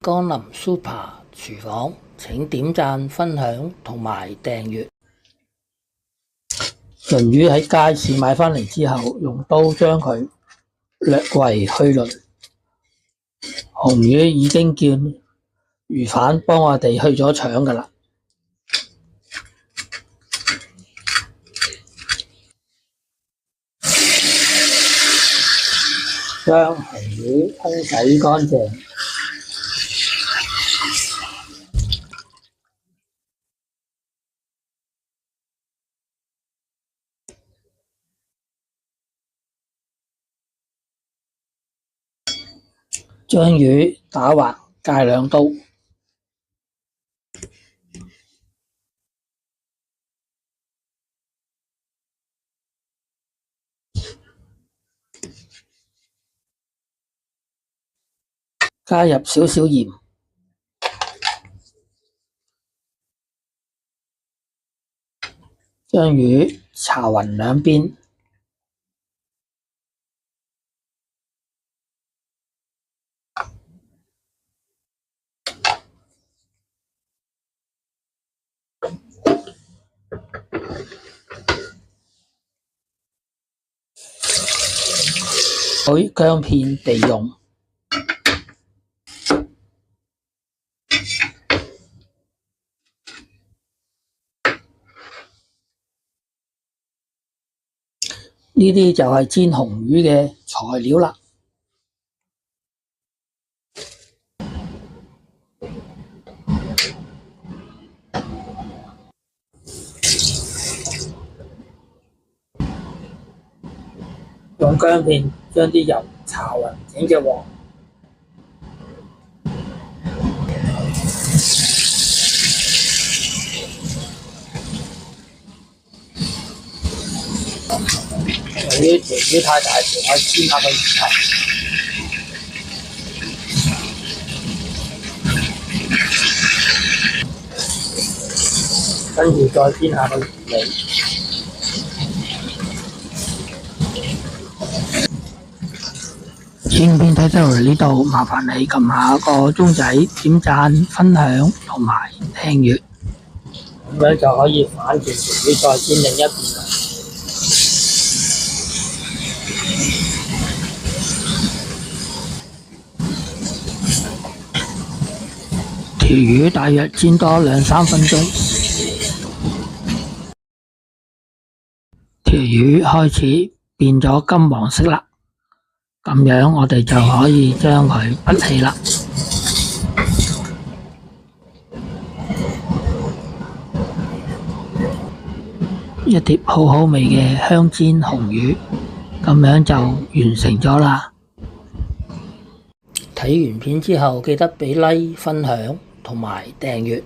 江林 Super 廚房，請點讚、分享同埋訂閱。鯪魚喺街市買返嚟之後，用刀將佢略為去鱗。紅魚已經叫魚販幫我哋去咗腸㗎喇。將紅魚清洗乾淨。將魚打橫界2刀，加入少少鹽，將魚搽勻兩邊。許薑片備用。呢啲就係煎紅魚嘅材料啦。用薑片將啲油搽勻整隻鑊，由於條魚太大條，我煎下個魚頭，跟住再煎下個魚尾。影片睇到嚟呢度，麻煩你撳下個鐘仔，點讚、分享同埋訂閱，咁樣就可以反轉條魚再煎另一邊啦。條魚大約煎多2-3分鐘，條魚開始變咗金黃色啦。咁樣我哋就可以將佢拔起啦。一碟好好味嘅香煎紅魚，咁樣就完成咗啦。睇完片之後記得俾 like、分享同埋訂閱。